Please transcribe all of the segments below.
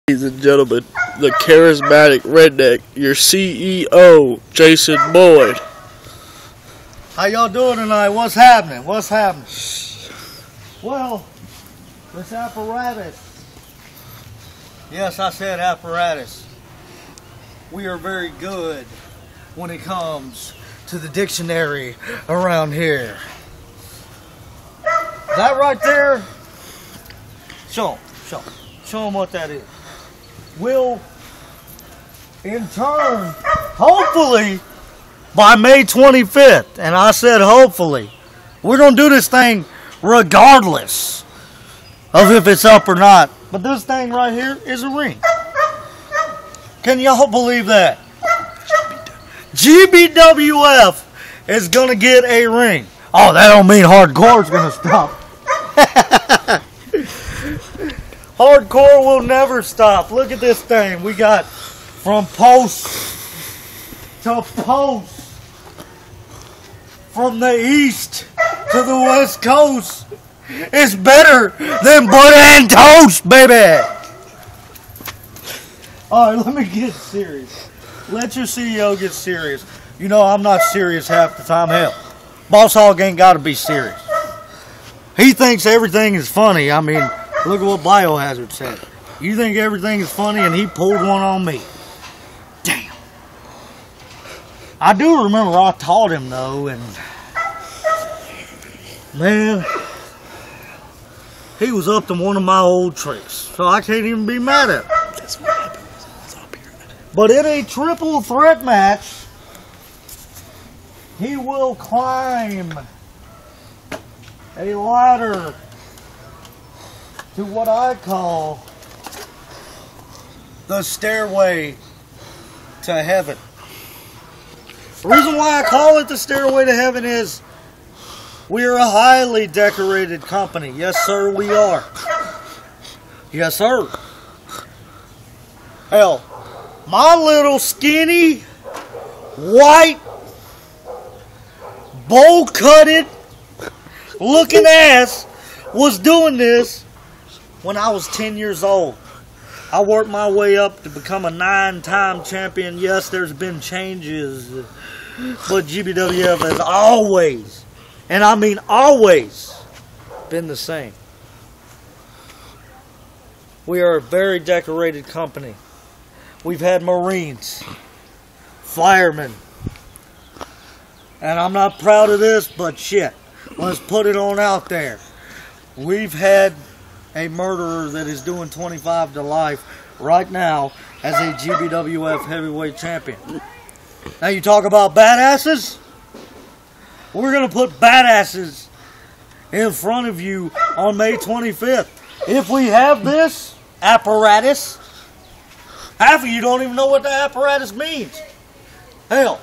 Ladies and gentlemen, the charismatic redneck, your CEO, Jason Boyd. How y'all doing tonight? What's happening? What's happening? Well, this apparatus. Yes, I said apparatus. We are very good when it comes to the dictionary around here. That right there, show them what that is. Will, in turn, hopefully, by May 25th, and I said hopefully, we're going to do this thing regardless of if it's up or not. But this thing right here is a ring. Can y'all believe that? GBWF is going to get a ring. Oh, that don't mean hardcore is going to stop. Hardcore will never stop. Look at this thing. We got from post to post. From the east to the west coast. It's better than butter and toast, baby. Alright, let me get serious. Let your CEO get serious. You know I'm not serious half the time. Hell, Boss Hog ain't got to be serious. He thinks everything is funny. I mean, look at what Biohazard said. You think everything is funny, and he pulled one on me. Damn. I do remember I taught him, though, and man, he was up to one of my old tricks, so I can't even be mad at him. That's what happened. But in a triple threat match, he will climb a ladder to what I call the stairway to heaven. The reason why I call it the stairway to heaven is we are a highly decorated company. Yes, sir, we are. Yes, sir. Hell, my little skinny, white, bowl-cutted looking ass was doing this when I was 10 years old. I worked my way up to become a 9-time champion. Yes, there's been changes, but GBWF has always, and I mean always, been the same. We are a very decorated company. We've had Marines, firemen, and I'm not proud of this, but shit, let's put it on out there. We've had a murderer that is doing 25 to life right now as a GBWF heavyweight champion. Now you talk about badasses? We're going to put badasses in front of you on May 25th. If we have this apparatus, half of you don't even know what the apparatus means. Hell,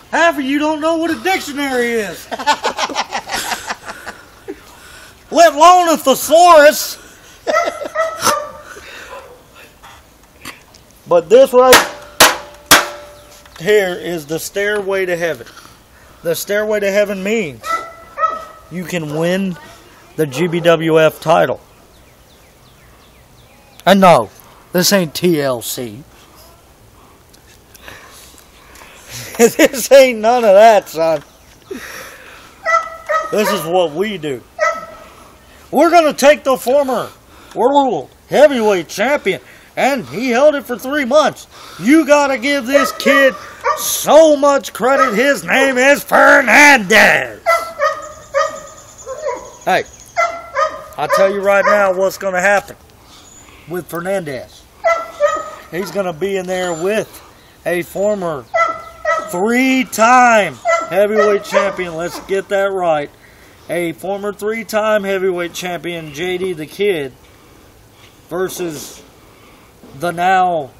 half of you don't know what a dictionary is. Let alone a thesaurus. But this right here is the stairway to heaven. The stairway to heaven means you can win the GBWF title. And no, this ain't TLC. This ain't none of that, son. This is what we do. We're going to take the former world heavyweight champion, and he held it for 3 months. You got to give this kid so much credit. His name is Fernandez. Hey, I'll tell you right now what's going to happen with Fernandez. He's going to be in there with a former 3-time heavyweight champion. Let's get that right. A former 3-time heavyweight champion, JD the Kid, versus the now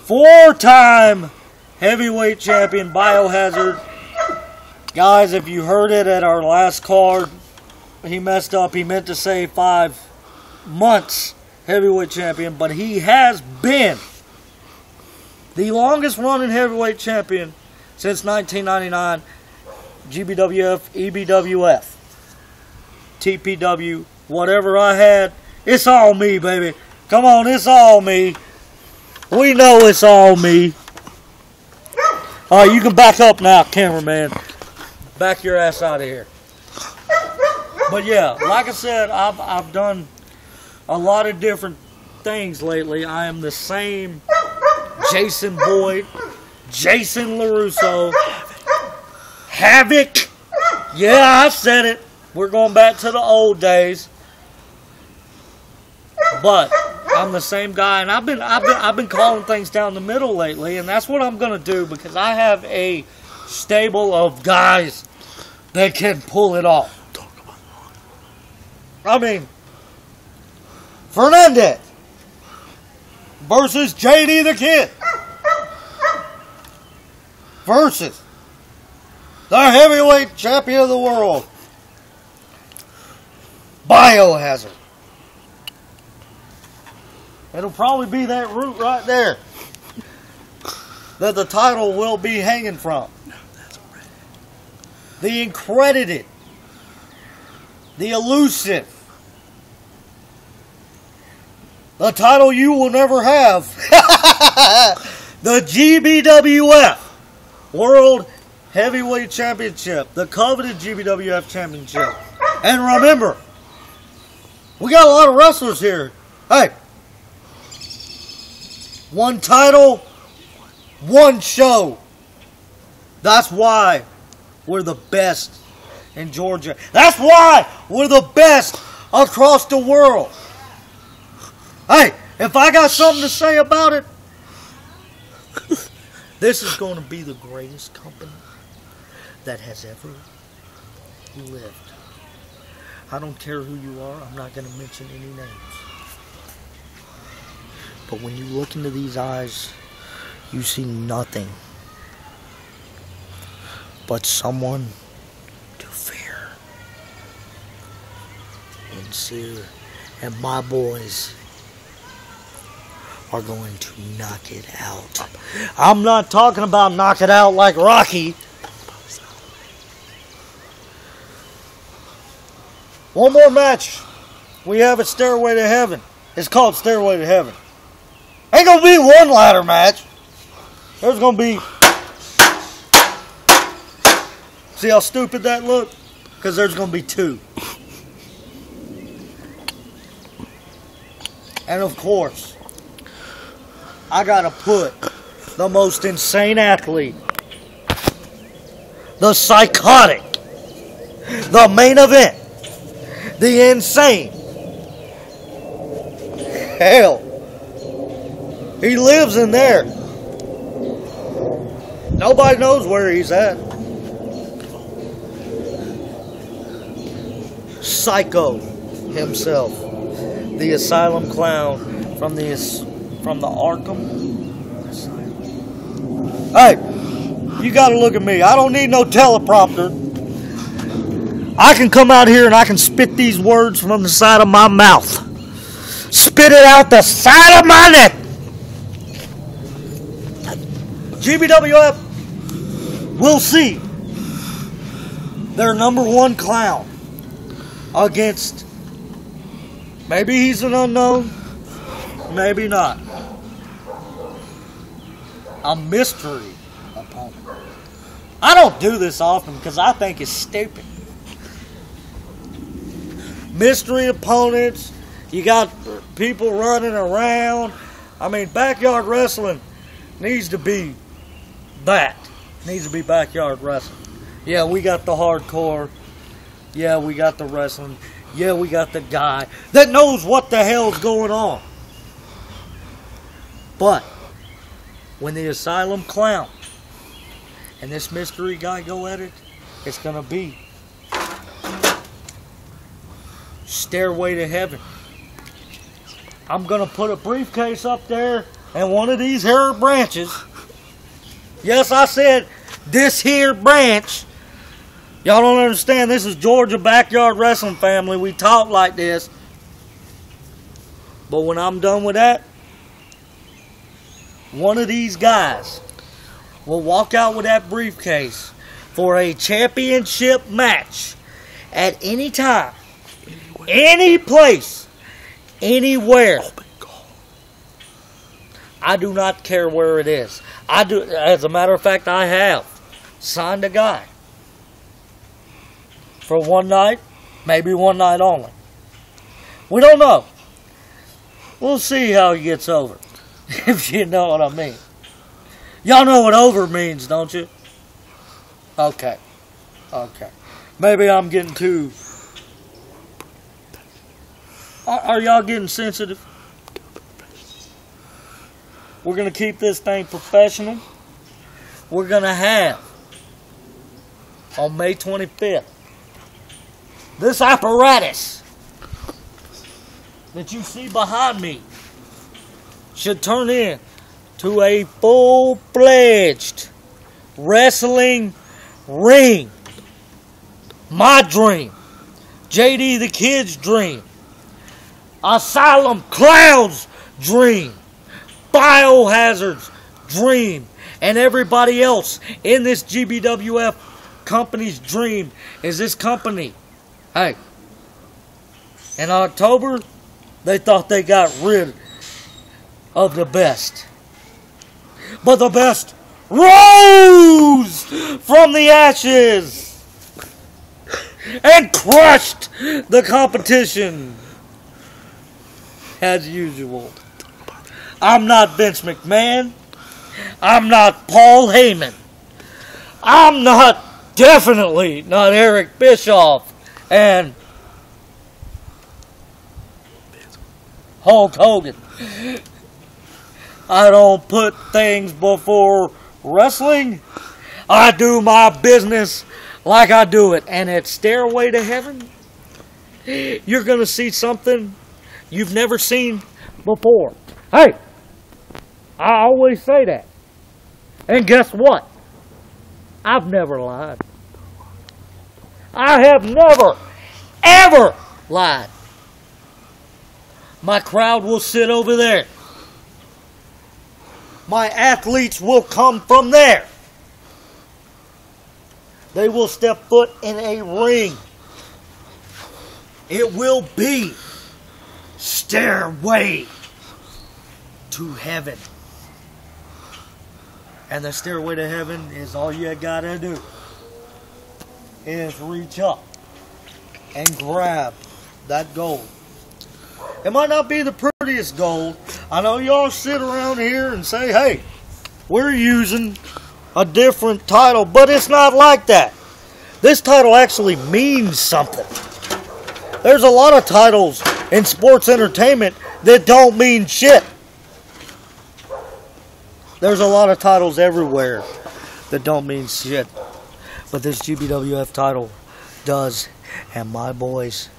4-time heavyweight champion, Biohazard. Guys, if you heard it at our last card, he messed up. He meant to say 5 months heavyweight champion, but he has been the longest running heavyweight champion since 1999. GBWF, EBWF, TPW, whatever I had, it's all me, baby. Come on, it's all me. We know it's all me. All right, you can back up now, cameraman. Back your ass out of here. But yeah, like I said, I've done a lot of different things lately. I am the same Jason Boyd, Jason LaRusso, Havoc. Yeah, I said it. We're going back to the old days. But I'm the same guy, and I've been calling things down the middle lately, and that's what I'm gonna do because I have a stable of guys that can pull it off. I mean, Fernandez versus JD the Kid versus the heavyweight champion of the world, Biohazard. It'll probably be that route right there that the title will be hanging from. The incredited, the elusive, the title you will never have, the GBWF World Heavyweight Championship, the coveted GBWF Championship. And remember, we got a lot of wrestlers here. Hey, one title, one show. That's why we're the best in Georgia. That's why we're the best across the world. Hey, if I got something to say about it, this is going to be the greatest company that has ever lived. I don't care who you are. I'm not going to mention any names. But when you look into these eyes, you see nothing but someone to fear. And Sear and my boys are going to knock it out. I'm not talking about knock it out like Rocky. One more match we have at Stairway to Heaven. It's called Stairway to Heaven. Ain't gonna be one ladder match. There's gonna be... See how stupid that looked? Because there's gonna be two. And of course, I gotta put the most insane athlete, the psychotic, the main event, the insane. Hell, he lives in there. Nobody knows where he's at. Psycho himself, the asylum clown from the Arkham Asylum. Hey, you gotta look at me. I don't need no teleprompter. I can come out here and I can spit these words from the side of my mouth. Spit it out the side of my neck. GBWF will see their number one clown against, maybe he's an unknown, maybe not, a mystery opponent. I don't do this often because I think it's stupid. Mystery opponents, you got people running around. I mean, backyard wrestling needs to be that. Needs to be backyard wrestling. Yeah, we got the hardcore. Yeah, we got the wrestling. Yeah, we got the guy that knows what the hell's going on. But when the asylum clown and this mystery guy go at it, it's going to be Stairway to Heaven. I'm going to put a briefcase up there and one of these here branches. Yes, I said this here branch. Y'all don't understand. This is Georgia Backyard Wrestling Family. We talk like this. But when I'm done with that, one of these guys will walk out with that briefcase for a championship match at any time, any place, anywhere. I do not care where it is. I do. As a matter of fact, I have signed a guy for one night, maybe one night only. We don't know. We'll see how he gets over, if you know what I mean. Y'all know what over means, don't you? Okay. Maybe I'm getting too... Are y'all getting sensitive? We're going to keep this thing professional. We're going to have, on May 25th, this apparatus that you see behind me should turn in to a full-fledged wrestling ring. My dream. JD the Kid's dream. Asylum Clown's dream. Biohazard's dream. And everybody else in this GBWF company's dream is this company. Hey, in October, they thought they got rid of the best. But the best rose from the ashes and crushed the competition as usual. I'm not Vince McMahon. I'm not Paul Heyman. I'm definitely not Eric Bischoff and Hulk Hogan. I don't put things before wrestling. I do my business like I do it. And at Stairway to Heaven, you're going to see something you've never seen before. Hey, I always say that. And guess what? I've never lied. I have never, ever lied. My crowd will sit over there. My athletes will come from there. They will step foot in a ring. It will be Stairway to Heaven. And the Stairway to Heaven is all you gotta do is reach up and grab that gold. It might not be the prettiest gold. I know y'all sit around here and say, hey, we're using a different title, but it's not like that. This title actually means something. There's a lot of titles in sports entertainment that don't mean shit. There's a lot of titles everywhere that don't mean shit. But this GBWF title does. And my boys,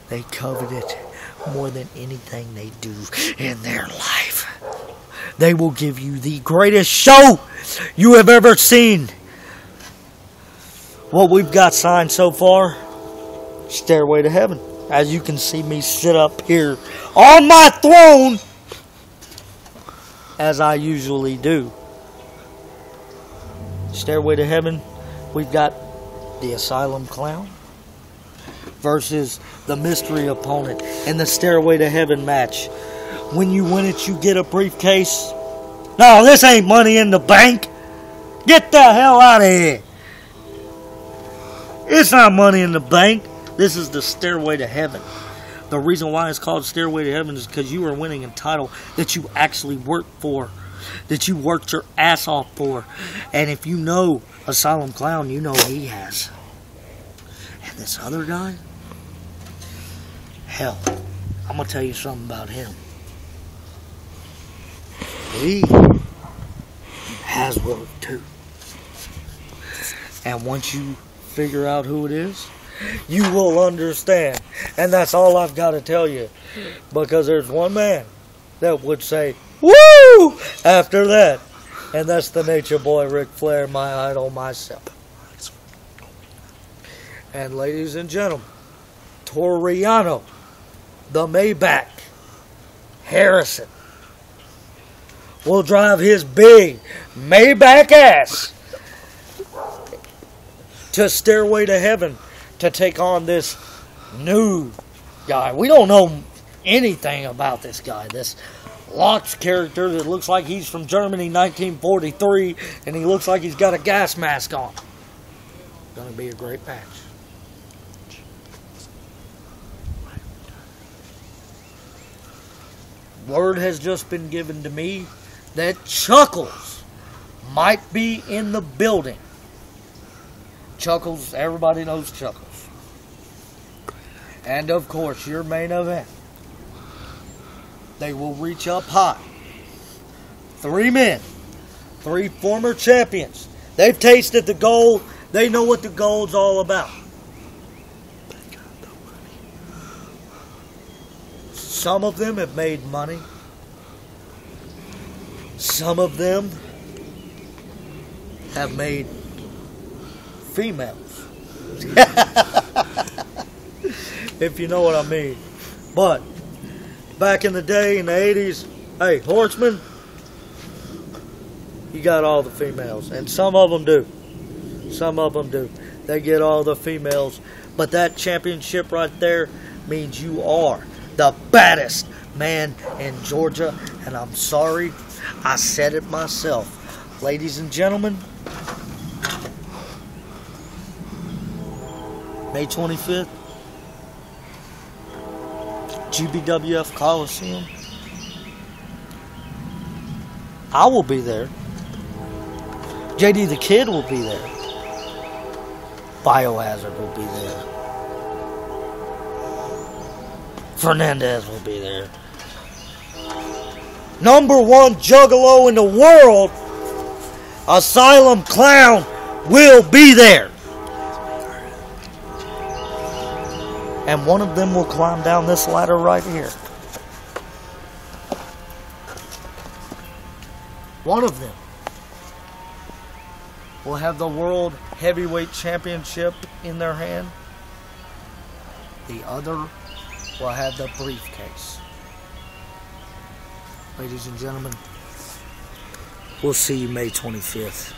they covet it more than anything they do in their life. They will give you the greatest show you have ever seen. What we've got signed so far, Stairway to Heaven. As you can see me sit up here on my throne, as I usually do. Stairway to Heaven, we've got the Asylum Clown versus the mystery opponent in the Stairway to Heaven match. When you win it, you get a briefcase. No, this ain't Money in the Bank. Get the hell out of here. It's not Money in the Bank. This is the Stairway to Heaven. The reason why it's called Stairway to Heaven is because you are winning a title that you actually worked for, that you worked your ass off for. And if you know Asylum Clown, you know he has. And this other guy, hell, I'm going to tell you something about him. He has work too. And once you figure out who it is, you will understand. And that's all I've got to tell you. Because there's one man that would say, woo! After that. And that's the Nature Boy, Ric Flair, my idol, myself. And ladies and gentlemen, Toriano, the Maybach, Harrison, will drive his big Maybach ass to Stairway to Heaven to take on this new guy. We don't know anything about this guy, this Lot's character that looks like he's from Germany 1943, and he looks like he's got a gas mask on. Gonna be a great match. Word has just been given to me that Chuckles might be in the building. Chuckles, everybody knows Chuckles. And of course, your main event. They will reach up high. 3 men, 3 former champions. They've tasted the gold. They know what the gold's all about. Some of them have made money. Some of them have made females. If you know what I mean. But back in the day, in the 80s, hey, Horseman, you got all the females. And some of them do. Some of them do. They get all the females. But that championship right there means you are the baddest man in Georgia. And I'm sorry, I said it myself. Ladies and gentlemen, May 25th, GBWF Coliseum. I will be there. JD the Kid will be there. Biohazard will be there. Fernandez will be there. #1 juggalo in the world, Asylum Clown, will be there. And one of them will climb down this ladder right here. One of them will have the World Heavyweight Championship in their hand. The other will have the briefcase. Ladies and gentlemen, we'll see you May 25th.